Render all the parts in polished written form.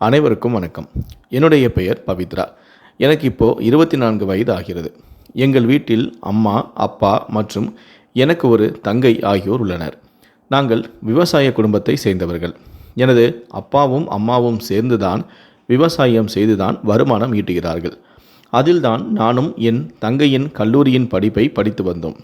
அனைவருக்கும் வணக்கம். என்னுடைய பெயர் பவித்ரா. எனக்கு இப்போது 24 வயது ஆகிறது. எங்கள் வீட்டில் அம்மா, அப்பா மற்றும் எனக்கு ஒரு தங்கை ஆகியோர் உள்ளனர். நாங்கள் விவசாய குடும்பத்தை சேர்ந்தவர்கள். எனது அப்பாவும் அம்மாவும் சேர்ந்துதான் விவசாயம் செய்துதான் வருமானம் ஈட்டுகிறார்கள். அதில்தான் நானும் என் தங்கையின் கல்லூரியின் படிப்பை படித்து வந்தோம்.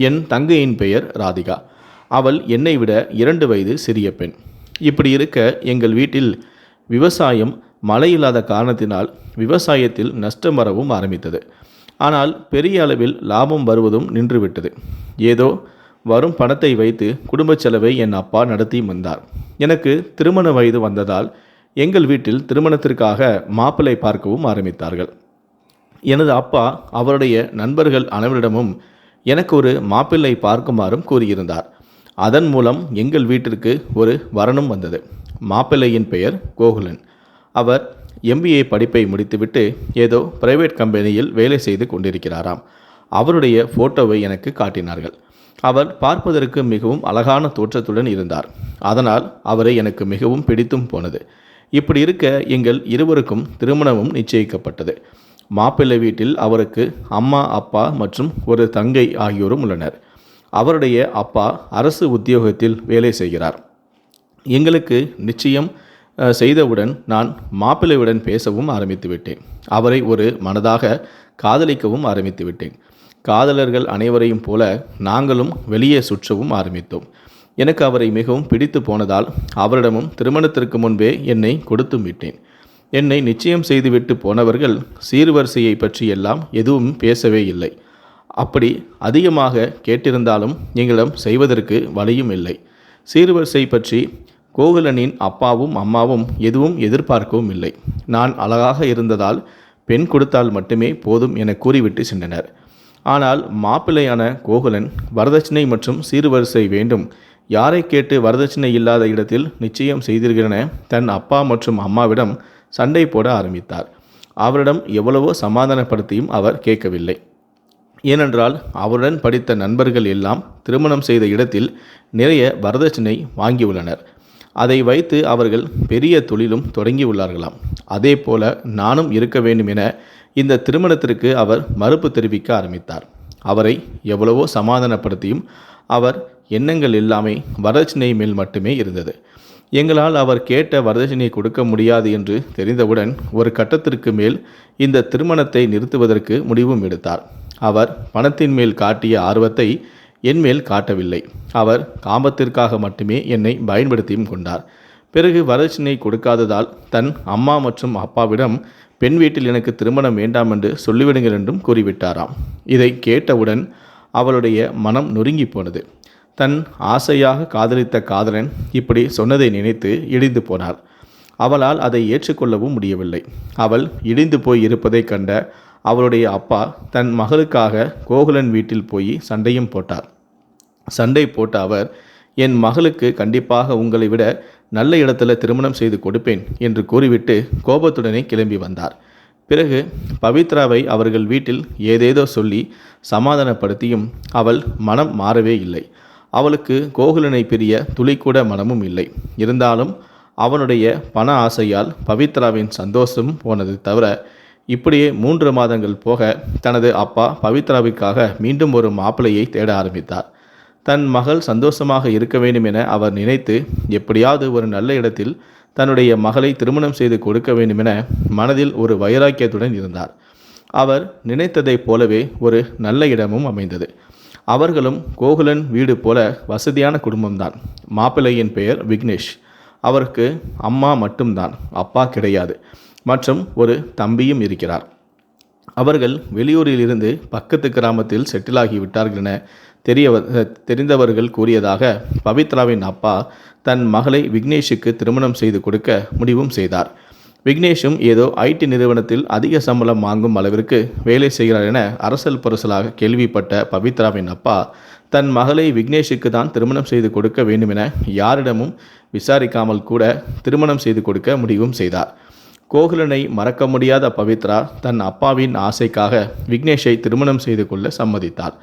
என் தங்கையின் பெயர் ராதிகா. அவள் என்னை விட 2 வயது சிறிய பெண். இப்படி இருக்க எங்கள் வீட்டில் விவசாயம் மழை இல்லாத காரணத்தினால் விவசாயத்தில் நஷ்டம் வரவும் ஆரம்பித்தது. ஆனால் பெரிய அளவில் லாபம் வருவதும் நின்றுவிட்டது. ஏதோ வரும் பணத்தை வைத்து குடும்ப செலவை என் அப்பா நடத்தி வந்தார். எனக்கு திருமண வயது வந்ததால் எங்கள் வீட்டில் திருமணத்திற்காக மாப்பிள்ளை பார்க்கவும் ஆரம்பித்தார்கள். எனது அப்பா அவருடைய நண்பர்கள் அனைவரிடமும் எனக்கு ஒரு மாப்பிள்ளை பார்க்குமாறும் கூறியிருந்தார். அதன் மூலம் எங்கள் வீட்டிற்கு ஒரு வரனும் வந்தது. மாப்பிள்ளையின் பெயர் கோகுலன். அவர் MBA படிப்பை முடித்துவிட்டு ஏதோ பிரைவேட் கம்பெனியில் வேலை செய்து கொண்டிருக்கிறாராம். அவருடைய ஃபோட்டோவை எனக்கு காட்டினார்கள். அவர் பார்ப்பதற்கு மிகவும் அழகான தோற்றத்துடன் இருந்தார். அதனால் அவரை எனக்கு மிகவும் பிடித்தும் போனது. இப்படி இருக்க எங்கள் இருவருக்கும் திருமணமும் நிச்சயிக்கப்பட்டது. மாப்பிள்ளை வீட்டில் அவருக்கு அம்மா, அப்பா மற்றும் ஒரு தங்கை ஆகியோரும் உள்ளனர். அவருடைய அப்பா அரசு உத்தியோகத்தில் வேலை செய்கிறார். எங்களுக்கு நிச்சயம் செய்தவுடன் நான் மாப்பிள்ளையுடன் பேசவும் ஆரம்பித்து விட்டேன். அவரை ஒரு மனதாக காதலிக்கவும் ஆரம்பித்து விட்டேன். காதலர்கள் அனைவரையும் போல நாங்களும் வெளியே சுற்றவும் ஆரம்பித்தோம். எனக்கு அவரை மிகவும் பிடித்து போனதால் அவரிடமும் திருமணத்திற்கு முன்பே என்னை கொடுத்தும் விட்டேன். என்னை நிச்சயம் செய்துவிட்டு போனவர்கள் சீர்வரிசையை பற்றி எல்லாம் எதுவும் பேசவே இல்லை. அப்படி அதிகமாக கேட்டிருந்தாலும் எங்களிடம் செய்வதற்கு வழியும் இல்லை. சீர்வரிசை பற்றி கோகுலனின் அப்பாவும் அம்மாவும் எதுவும் எதிர்பார்க்கவும் இல்லை. நான் அழகாக இருந்ததால் பெண் கொடுத்தால் மட்டுமே போதும் என கூறிவிட்டு சென்றனர். ஆனால் மாப்பிள்ளையான கோகுலன் வரதட்சணை மற்றும் சீர்வரிசை வேண்டும், யாரை கேட்டு வரதட்சணை இல்லாத இடத்தில் நிச்சயம் செய்தீர்களென தன் அப்பா மற்றும் அம்மாவிடம் சண்டை போட ஆரம்பித்தார். அவரிடம் எவ்வளவோ சமாதானப்படுத்தியும் அவர் கேட்கவில்லை. ஏனென்றால் அவருடன் படித்த நண்பர்கள் எல்லாம் திருமணம் செய்த இடத்தில் நிறைய வரதட்சணை வாங்கியுள்ளனர். அதை வைத்து அவர்கள் பெரிய தொழிலும் தொடங்கியுள்ளார்களாம். அதே போல நானும் இருக்க வேண்டும் என இந்த திருமணத்திற்கு அவர் மறுப்பு தெரிவிக்க ஆரம்பித்தார். அவரை எவ்வளவோ சமாதானப்படுத்தியும் அவர் எண்ணங்கள் எல்லாமே வரதட்சணை மேல் மட்டுமே இருந்தது. எங்களால் அவர் கேட்ட வரதட்சணையை கொடுக்க முடியாது என்று தெரிந்தவுடன் ஒரு கட்டத்திற்கு மேல் இந்த திருமணத்தை நிறுத்துவதற்கு முடிவும் எடுத்தார். அவர் பணத்தின் மேல் காட்டிய ஆர்வத்தை என் மேல் காட்டவில்லை. அவர் காமத்திற்காக மட்டுமே என்னை பயன்படுத்தியும் கொண்டார். பிறகு வரதட்சணை கொடுக்காததால் தன் அம்மா மற்றும் அப்பாவிடம் பெண் வீட்டில் எனக்கு திருமணம் வேண்டாம் என்று சொல்லிவிடுங்கள் என்றும் கூறிவிட்டாராம். இதை கேட்டவுடன் அவளுடைய மனம் நொறுங்கி போனது. தன் ஆசையாக காதலித்த காதலன் இப்படி சொன்னதை நினைத்து இடிந்து போனார். அவளால் அதை ஏற்றுக்கொள்ளவும் முடியவில்லை. அவள் இடிந்து போய் இருப்பதை கண்ட அவளுடைய அப்பா தன் மகளுக்காக கோகுலன் வீட்டில் போய் சண்டையும் போட்டார். சண்டை போட்ட அவர், என் மகளுக்கு கண்டிப்பாக உங்களை விட நல்ல இடத்துல திருமணம் செய்து கொடுப்பேன் என்று கூறிவிட்டு கோபத்துடனே கிளம்பி வந்தார். பிறகு பவித்ராவை அவர்கள் வீட்டில் ஏதேதோ சொல்லி சமாதானப்படுத்தியும் அவள் மனம் மாறவே இல்லை. அவளுக்கு கோகுலனை பிரிய துளிக்கூட மனமும் இல்லை. இருந்தாலும் அவனுடைய பண ஆசையால் பவித்ராவின் சந்தோஷம் போனது தவிர, இப்படியே 3 மாதங்கள் போக தனது அப்பா பவித்ராவிற்காக மீண்டும் ஒரு மாப்பிள்ளையை தேட ஆரம்பித்தார். தன் மகள் சந்தோஷமாக இருக்க வேண்டும் என அவர் நினைத்து எப்படியாவது ஒரு நல்ல இடத்தில் தன்னுடைய மகளை திருமணம் செய்து கொடுக்க வேண்டும் என மனதில் ஒரு வைராக்கியத்துடன் இருந்தார். அவர் நினைத்ததைப் போலவே ஒரு நல்ல இடமும் அமைந்தது. அவர்களும் கோகுலன் வீடு போல வசதியான குடும்பம்தான். மாப்பிள்ளையின் பெயர் விக்னேஷ். அவருக்கு அம்மா மட்டும்தான், அப்பா கிடையாது. மற்றும் ஒரு தம்பியும் இருக்கிறார். அவர்கள் வெளியூரில் இருந்து பக்கத்து கிராமத்தில் செட்டில் ஆகிவிட்டார்கள் என தெரிந்தவர்கள் கூறியதாக பவித்ராவின் அப்பா தன் மகளை விக்னேஷுக்கு திருமணம் செய்து கொடுக்க முடிவும் செய்தார். விக்னேஷும் ஏதோ IT நிறுவனத்தில் அதிக சம்பளம் வாங்கும் அளவிற்கு வேலை செய்கிறார் என அரசல் புரசலாக கேள்விப்பட்ட பவித்ராவின் அப்பா தன் மகளை விக்னேஷுக்கு தான் திருமணம் செய்து கொடுக்க வேண்டும் என யாரிடமும் விசாரிக்காமல் கூட திருமணம் செய்து கொடுக்க முடிவும் செய்தார். கோகுலனை மறக்க முடியாத பவித்ரா தன் அப்பாவின் ஆசைக்காக விக்னேஷை திருமணம் செய்து கொள்ள சம்மதித்தார்.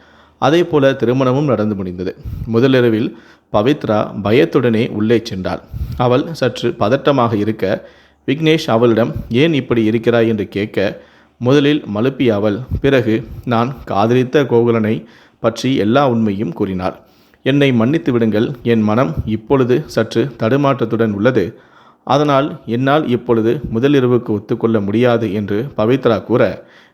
அதே போல திருமணமும் நடந்து முடிந்தது. முதலிரவில் பவித்ரா பயத்துடனே உள்ளே சென்றாள். அவள் சற்று பதட்டமாக இருக்க விக்னேஷ் அவளிடம் ஏன் இப்படி இருக்கிறாய் என்று கேட்க, முதலில் மழுப்பிய அவள் பிறகு நான் காதலித்த கோகுலனை பற்றி எல்லா உண்மையும் கூறினாள். என்னை மன்னித்து விடுங்கள், என் மனம் இப்பொழுது சற்று தடுமாற்றத்துடன் உள்ளது. அதனால் என்னால் இப்பொழுது முதலிரவுக்கு ஒத்துக்கொள்ள முடியாது என்று பவித்ரா கூற,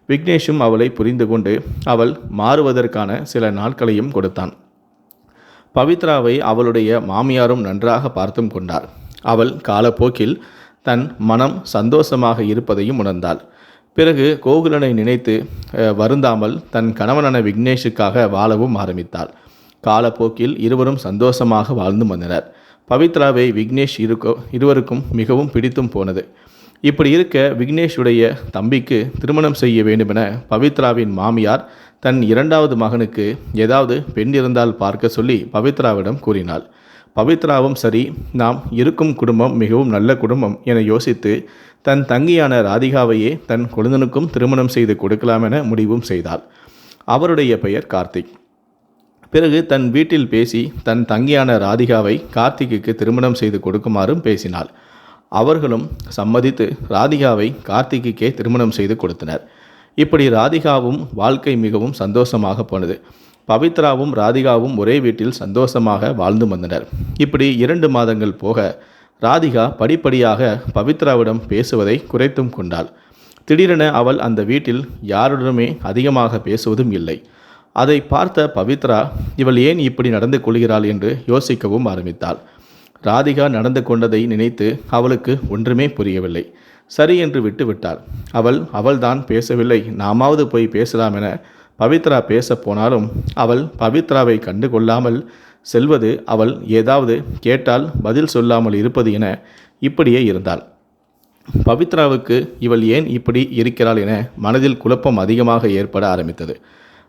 விக்னேஷும் அவளை புரிந்து கொண்டு அவள் மாறுவதற்கான சில நாட்களையும் கொடுத்தான். பவித்ராவை அவளுடைய மாமியாரும் நன்றாக பார்த்தும் கொண்டார். அவள் காலப்போக்கில் தன் மனம் சந்தோஷமாக இருப்பதையும் உணர்ந்தாள். பிறகு கோகுலனை நினைத்து வருந்தாமல் தன் கணவனான விக்னேஷுக்காக வாழவும் ஆரம்பித்தாள். காலப்போக்கில் இருவரும் சந்தோஷமாக வாழ்ந்து வந்தனர். பவித்ராவை விக்னேஷ் இருவருக்கும் மிகவும் பிடித்தும் போனது. இப்படி இருக்க விக்னேஷுடைய தம்பிக்கு திருமணம் செய்ய வேண்டுமென பவித்ராவின் மாமியார் தன் இரண்டாவது மகனுக்கு ஏதாவது பெண் இருந்தால் பார்க்க சொல்லி பவித்ராவிடம் கூறினாள். பவித்ராவும் சரி, நாம் இருக்கும் குடும்பம் மிகவும் நல்ல குடும்பம் என யோசித்து தன் தங்கியான ராதிகாவையே தன் கொழுந்தனுக்கும் திருமணம் செய்து கொடுக்கலாம் என முடிவும் செய்தாள். அவருடைய பெயர் கார்த்திக். பிறகு தன் வீட்டில் பேசி தன் தங்கியான ராதிகாவை கார்த்திக்கு திருமணம் செய்து கொடுக்குமாறும் பேசினாள். அவர்களும் சம்மதித்து ராதிகாவை கார்த்திக்கே திருமணம் செய்து கொடுத்தனர். இப்படி ராதிகாவும் வாழ்க்கை மிகவும் சந்தோஷமாக போனது. பவித்ராவும் ராதிகாவும் ஒரே வீட்டில் சந்தோஷமாக வாழ்ந்து வந்தனர். இப்படி 2 மாதங்கள் போக ராதிகா படிப்படியாக பவித்ராவிடம் பேசுவதை குறைத்தும் கொண்டாள். திடீரென அவள் அந்த வீட்டில் யாருடனுமே அதிகமாக பேசுவதும் இல்லை. அதை பார்த்த பவித்ரா இவள் ஏன் இப்படி நடந்து கொள்கிறாள் என்று யோசிக்கவும் ஆரம்பித்தாள். ராதிகா நடந்து கொண்டதை நினைத்து அவளுக்கு ஒன்றுமே புரியவில்லை. சரி என்று விட்டுவிட்டாள். அவள்தான் பேசவில்லை, நாமாவது போய் பேசலாம் என பவித்ரா பேச போனாலும் அவள் பவித்ராவை கண்டு கொள்ளாமல் செல்வது, அவள் ஏதாவது கேட்டால் பதில் சொல்லாமல் இருப்பது என இப்படியே இருந்தாள். பவித்ராவுக்கு இவள் ஏன் இப்படி இருக்கிறாள் என மனதில் குழப்பம் அதிகமாக ஏற்பட ஆரம்பித்தது.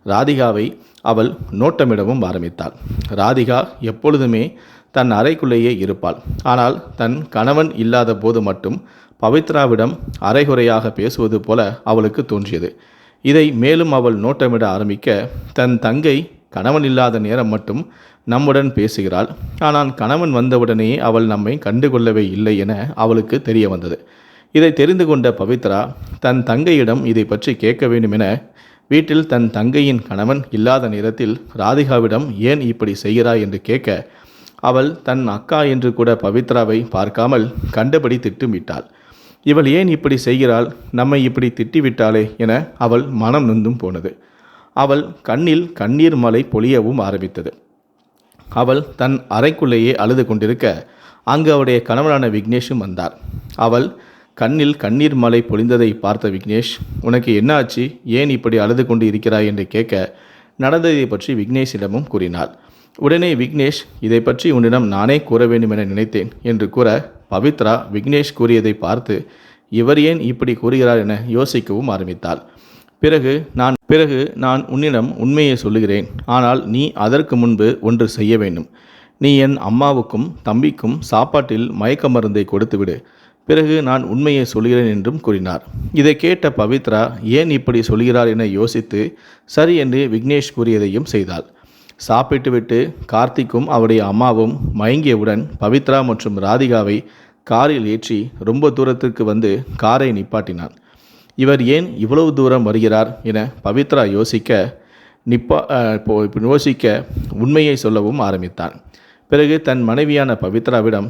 ராதிகாவை அவள் நோட்டமிடவும் ஆரம்பித்தாள். ராதிகா எப்பொழுதுமே தன் அறைக்குள்ளேயே இருப்பாள். ஆனால் தன் கணவன் இல்லாத போது மட்டும் பவித்ராவிடம் அரைகுறையாக பேசுவது போல அவளுக்கு தோன்றியது. இதை மேலும் அவள் நோட்டமிட ஆரம்பிக்க, தன் தங்கை கணவன் இல்லாத நேரம் மட்டும் நம்முடன் பேசுகிறாள், ஆனால் கணவன் வந்தவுடனே அவள் நம்மை கண்டுகொள்ளவே இல்லை என அவளுக்கு தெரிய வந்தது. இதை தெரிந்து கொண்ட பவித்ரா தன் தங்கையிடம் இதை பற்றி கேட்க வேண்டும் என வீட்டில் தன் தங்கையின் கணவன் இல்லாத நேரத்தில் ராதிகாவிடம் ஏன் இப்படி செய்கிறாய் என்று கேட்க, அவள் தன் அக்கா என்று கூட பவித்ராவை பார்க்காமல் கண்டபடி திட்டுவிட்டாள். இவள் ஏன் இப்படி செய்கிறாள், நம்மை இப்படி திட்டிவிட்டாளே என அவள் மனம் நொந்தும் போனது. அவள் கண்ணில் கண்ணீர் மழை பொழியவும் ஆரம்பித்தது. அவள் தன் அறைக்குள்ளேயே அழுது கொண்டிருக்க அங்கு அவளுடைய கணவனான விக்னேஷும் வந்தார். அவள் கண்ணில் கண்ணீர் மழை பொழிந்ததை பார்த்த விக்னேஷ், உனக்கு என்ன ஆச்சு, ஏன் இப்படி அழுது கொண்டு இருக்கிறாய் என்று கேட்க, நடந்ததை பற்றி விக்னேஷிடமும் கூறினாள். உடனே விக்னேஷ், இதை பற்றி உன்னிடம் நானே கூற வேண்டும் என நினைத்தேன் என்று கூற, பவித்ரா விக்னேஷ் கூறியதை பார்த்து இவர் ஏன் இப்படி கூறுகிறார் என யோசிக்கவும் ஆரம்பித்தாள். பிறகு நான் உன்னிடம் உண்மையை சொல்லுகிறேன், ஆனால் நீ அதற்கு முன்பு ஒன்று செய்ய வேண்டும். நீ என் அம்மாவுக்கும் தம்பிக்கும் சாப்பாட்டில் மயக்க மருந்தை கொடுத்துவிடு, பிறகு நான் உண்மையை சொல்கிறேன் என்றும் கூறினார். இதை கேட்ட பவித்ரா ஏன் இப்படி சொல்கிறார் என யோசித்து சரி என்று விக்னேஷ் கூறியதையும் செய்தாள். சாப்பிட்டுவிட்டு கார்த்திக்கும் அவருடைய அம்மாவும் மயங்கியவுடன் பவித்ரா மற்றும் ராதிகாவை காரில் ஏற்றி ரொம்ப தூரத்திற்கு வந்து காரை நிப்பாட்டினான். இவர் ஏன் இவ்வளவு தூரம் வருகிறார் என பவித்ரா யோசிக்க உண்மையை சொல்லவும் ஆரம்பித்தான். பிறகு தன் மனைவியான பவித்ராவிடம்,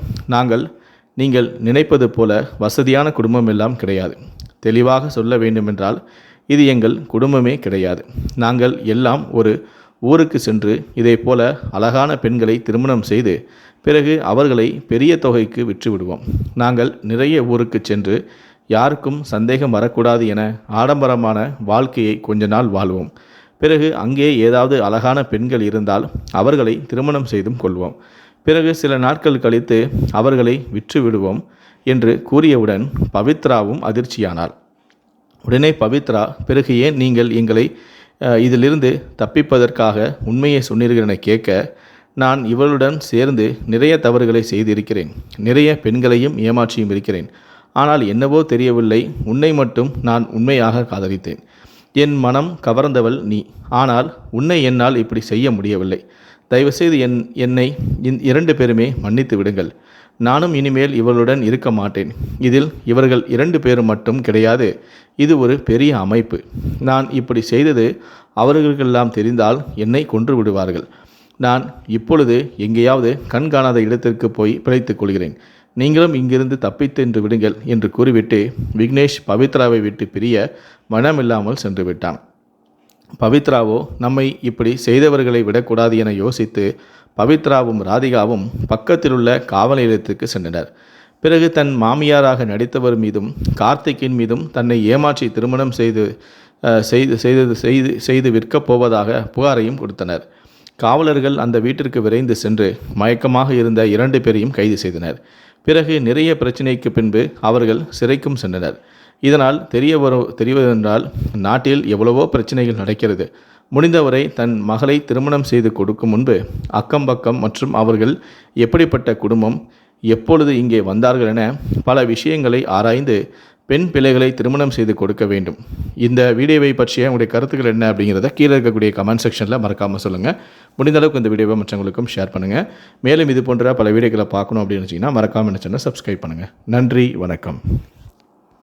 நீங்கள் நினைப்பது போல வசதியான குடும்பம் எல்லாம் கிடையாது. தெளிவாக சொல்ல வேண்டுமென்றால் இது எங்கள் குடும்பமே கிடையாது. நாங்கள் எல்லாம் ஒரு ஊருக்கு சென்று இதை போல அழகான பெண்களை திருமணம் செய்து பிறகு அவர்களை பெரிய தொகைக்கு விற்றுவிடுவோம். நாங்கள் நிறைய ஊருக்கு சென்று யாருக்கும் சந்தேகம் வரக்கூடாது என ஆடம்பரமான வாழ்க்கையை கொஞ்ச நாள் வாழ்வோம். பிறகு அங்கே ஏதாவது அழகான பெண்கள் இருந்தால் அவர்களை திருமணம் செய்தும் கொள்வோம். பிறகு சில நாட்கள் கழித்து அவர்களை விற்று விடுவோம் என்று கூறியவுடன் பவித்ராவும் அதிர்ச்சியானாள். உடனே பவித்ரா, பிறகு ஏன் நீங்கள் எங்களை இதிலிருந்து தப்பிப்பதற்காக உண்மையை சொன்னீர்கள் என கேட்க, நான் இவளுடன் சேர்ந்து நிறைய தவறுகளை செய்திருக்கிறேன், நிறைய பெண்களையும் ஏமாற்றியும் இருக்கிறேன். ஆனால் என்னவோ தெரியவில்லை, உன்னை மட்டும் நான் உண்மையாக காதலித்தேன். என் மனம் கவர்ந்தவள் நீ. ஆனால் உன்னை என்னால் இப்படி செய்ய முடியவில்லை. தயவுசெய்து என்னை 2 பேருமே மன்னித்து விடுங்கள். நானும் இனிமேல் இவர்களுடன் இருக்க மாட்டேன். இதில் இவர்கள் 2 பேரும் மட்டும் கிடையாது. இது ஒரு பெரிய அமைப்பு. நான் இப்படி செய்தது அவர்களுக்கெல்லாம் தெரிந்தால் என்னை கொன்று விடுவார்கள். நான் இப்பொழுது எங்கேயாவது கண் காணாத இடத்திற்கு போய் பிழைத்துக் கொள்கிறேன். நீங்களும் இங்கிருந்து தப்பித்தென்று விடுங்கள் என்று கூறிவிட்டு விக்னேஷ் பவித்ராவை விட்டு பிரிய மனமில்லாமல் சென்று விட்டான். பவித்ராவோ நம்மை இப்படி செய்தவர்களை விடக்கூடாது என யோசித்து பவித்ராவும் ராதிகாவும் பக்கத்திலுள்ள காவல் நிலையத்திற்கு சென்றனர். பிறகு தன் மாமியாராக நடித்தவர் மீதும் கார்த்திக்கின் மீதும் தன்னை ஏமாற்றி திருமணம் செய்து விற்கப் போவதாக புகாரையும் கொடுத்தனர். காவலர்கள் அந்த வீட்டிற்கு விரைந்து சென்று மயக்கமாக இருந்த 2 பேரையும் கைது செய்தனர். பிறகு நிறைய பிரச்சினைக்கு பின்பு அவர்கள் சிறைக்கும் சென்றனர். இதனால் தெரியவதென்றால் நாட்டில் எவ்வளவோ பிரச்சனைகள் நடக்கிறது. முடிந்தவரை தன் மகளை திருமணம் செய்து கொடுக்கும் முன்பு அக்கம் பக்கம் மற்றும் அவர்கள் எப்படிப்பட்ட குடும்பம், எப்பொழுது இங்கே வந்தார்கள் என பல விஷயங்களை ஆராய்ந்து பெண் பிள்ளைகளை திருமணம் செய்து கொடுக்க வேண்டும். இந்த வீடியோவை பற்றிய உங்களுடைய கருத்துக்கள் என்ன அப்படிங்கிறத கீழே இருக்கக்கூடிய கமெண்ட் செக்ஷனில் மறக்காமல் சொல்லுங்கள். முடிந்த அளவுக்கு இந்த வீடியோவை மற்றவங்களுக்கும் ஷேர் பண்ணுங்கள். மேலும் இது போன்ற பல வீடியோக்களை பார்க்கணும் அப்படின்னு நினச்சிங்கன்னா மறக்காமல் என்ன சேனலை சப்ஸ்கிரைப் பண்ணுங்கள். நன்றி, வணக்கம்.